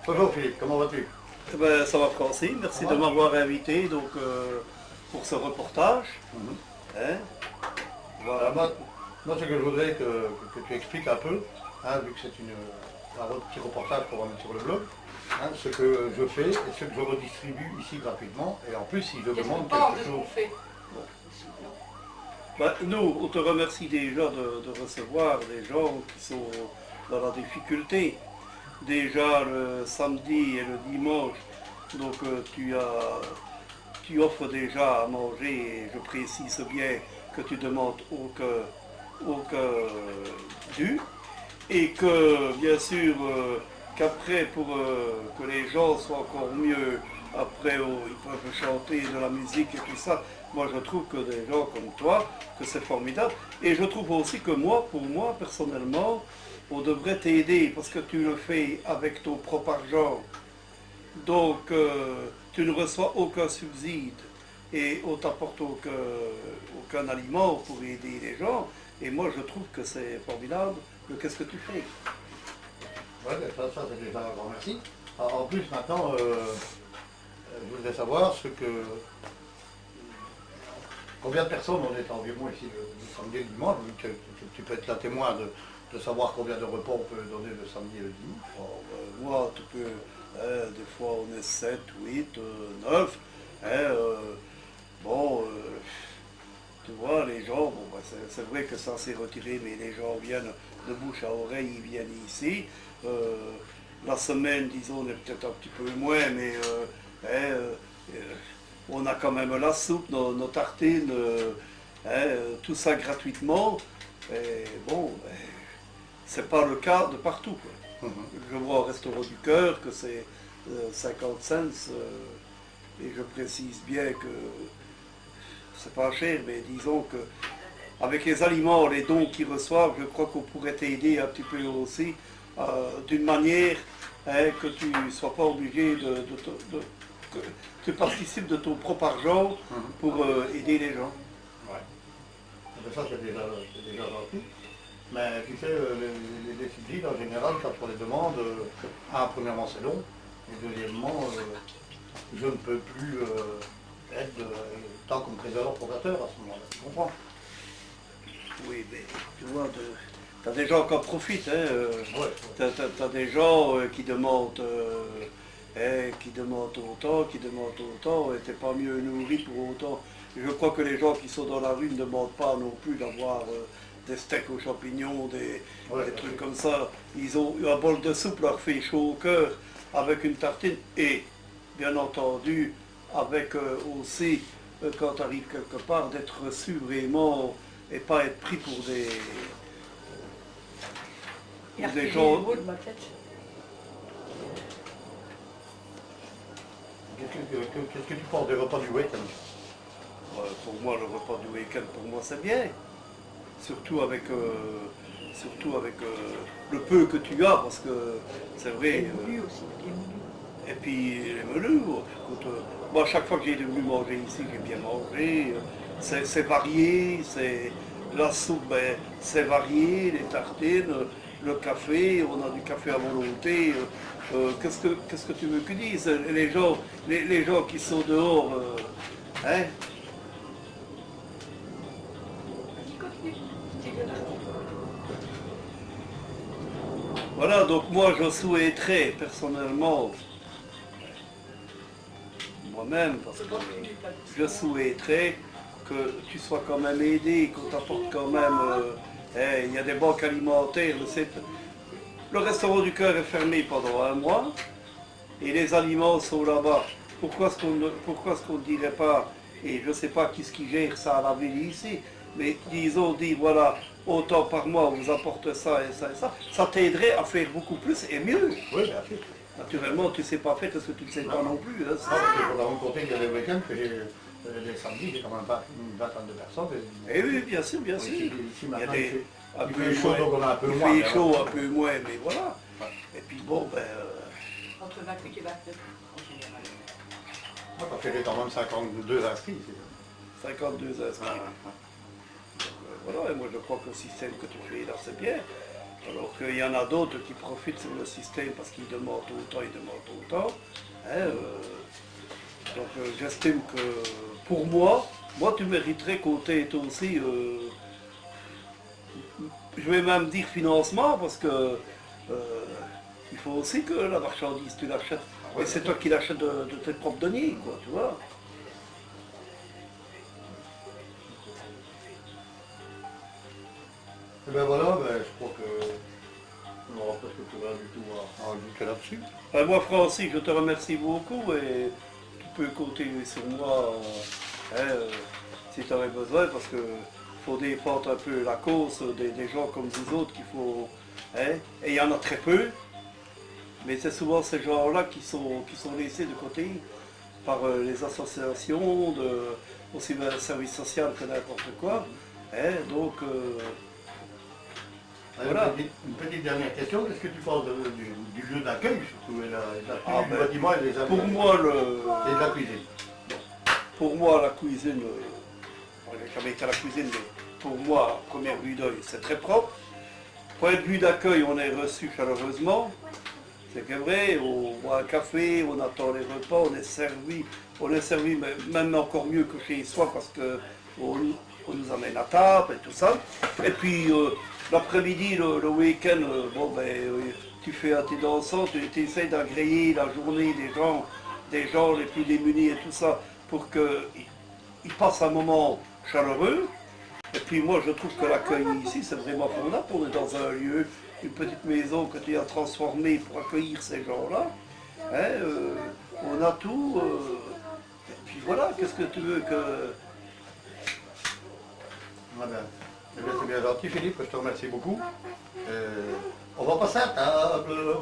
Bonjour Philippe, comment vas-tu? Eh ben, ça va Francis, merci de m'avoir invité donc, pour ce reportage. Hein, voilà. Moi, ce que je voudrais que tu expliques un peu, hein, vu que c'est un petit reportage qu'on va mettre sur le blog, hein, ce que je fais et ce que je redistribue ici gratuitement, et en plus si je demande quelque chose. Ben, nous, on te remercie déjà de recevoir des gens qui sont dans la difficulté. Déjà le samedi et le dimanche, donc tu offres déjà à manger, et je précise bien que tu demandes aucun dû, et que bien sûr qu'après pour que les gens soient encore mieux, après ils peuvent chanter de la musique et tout ça, moi je trouve que des gens comme toi, que c'est formidable, et je trouve aussi que moi, pour moi personnellement, on devrait t'aider parce que tu le fais avec ton propre argent. Donc tu ne reçois aucun subside et on t'apporte aucun aliment pour aider les gens. Et moi je trouve que c'est formidable. Qu'est-ce que tu fais? Oui, ça c'est déjà un grand merci. En plus maintenant, je voudrais savoir combien de personnes on est environ ici le samedi et le dimanche. Tu peux être la témoin de savoir combien de repas on peut donner le samedi et le dimanche. Oh, moi, tu peux, des fois on est 7, 8, 9. Bon, tu vois, les gens, bon, bah, c'est vrai que ça s'est retiré, mais les gens viennent de bouche à oreille, ils viennent ici. La semaine, disons, on est peut-être un petit peu moins, mais on a quand même la soupe, nos tartines, tout ça gratuitement. Et bon, c'est pas le cas de partout, quoi. Je vois au Restaurant du Cœur que c'est 50 cents, et je précise bien que c'est pas cher, mais disons que avec les aliments, les dons qu'ils reçoivent, je crois qu'on pourrait t'aider un petit peu aussi, d'une manière que tu ne sois pas obligé que tu participes de ton propre argent pour aider les gens. Ouais. Ça c'est déjà gentil. Mais tu sais, les subsides en général, quand on les demande, premièrement c'est long, et deuxièmement, je ne peux plus être tant comme trésor fondateur à ce moment-là, tu comprends? Oui, mais tu vois, tu as des gens qui en profitent. Ouais. Tu as des gens qui demandent autant, et tu n'es pas mieux nourri pour autant. Je crois que les gens qui sont dans la rue ne demandent pas non plus d'avoir des steaks aux champignons, des trucs comme ça. Ils ont eu un bol de soupe, leur fait chaud au cœur avec une tartine, et bien entendu avec aussi, quand tu arrives quelque part, d'être reçu vraiment et pas être pris pour des gens. Qu'est-ce que tu penses des repas du week-end? Pour moi, le repas du week-end, pour moi, c'est bien. Surtout avec le peu que tu as, parce que c'est vrai. Et puis les menus, écoute, moi, chaque fois que j'ai venu manger ici, j'ai bien mangé. C'est varié, la soupe, ben, c'est varié, les tartines, le café, on a du café à volonté. Qu'est-ce que tu veux que dise? Les gens qui sont dehors, hein? Voilà, donc moi je souhaiterais personnellement, moi-même, parce que je souhaiterais que tu sois quand même aidé, qu'on t'apporte quand même, il y a des banques alimentaires, le Restaurant du Cœur est fermé pendant un mois, et les aliments sont là-bas. Pourquoi est-ce qu'on ne dirait pas, et je ne sais pas qui gère ça à la ville ici, mais disons, voilà, autant par mois on vous apporte ça et ça et ça t'aiderait à faire beaucoup plus et mieux. Oui, bien sûr. Naturellement, tu ne sais pas faire parce que tu ne sais pas non plus. Hein, parce qu'il faudra vous compter qu'il y a des week-ends que les samedis, j'ai quand même pas une vingtaine de personnes. Et oui, bien sûr, bien sûr. Ici, maintenant, il fait chaud, donc on a un peu moins. Il fait chaud, un peu moins, mais voilà. Ouais. Et puis bon, ben... Entre 28 et 29, en général. Parce que j'ai quand même 52 inscrits ici. 52 inscrits. Donc, voilà, et moi je crois que le système que tu fais là, c'est bien. Alors qu'il y en a d'autres qui profitent sur le système parce qu'ils demandent autant, ils demandent autant. Hein, j'estime que pour moi tu mériterais qu'on t'ait aussi, je vais même dire financement, parce que il faut aussi que la marchandise tu l'achètes. Et c'est toi qui l'achètes de tes propres deniers, quoi, tu vois. Et ben voilà, ben, je crois que on n'aura presque plus rien du tout à ajouter là-dessus. Moi, Francis, je te remercie beaucoup et tu peux compter sur moi si tu aurais besoin, parce qu'il faut défendre un peu la cause des gens comme vous autres qu'il faut. Hein, et il y en a très peu, mais c'est souvent ces gens-là qui sont laissés de côté par les associations, aussi bien le service social que n'importe quoi. Hein, donc, voilà. Une petite dernière question, qu'est-ce que tu penses du lieu d'accueil surtout, et du ben, bâtiment et des pour moi, et de la cuisine? Pour moi, la cuisine, je n'ai jamais été à la cuisine, mais pour moi, à première vue d'œil, c'est très propre. Point de vue d'accueil, on est reçu chaleureusement. C'est que vrai, on boit un café, on attend les repas, on est servi même encore mieux que chez soi parce qu'on nous amène à table et tout ça. Et puis l'après-midi, le week-end, tu fais un thé dansant, tu essaies d'agréer la journée des gens les plus démunis et tout ça, pour qu'ils passent un moment chaleureux. Et puis moi je trouve que l'accueil ici c'est vraiment formidable. On est dans un lieu, une petite maison que tu as transformée pour accueillir ces gens-là. Hein, on a tout. Et puis voilà, qu'est-ce que tu veux que... Madame. C'est bien gentil Philippe, je te remercie beaucoup. On va passer à table.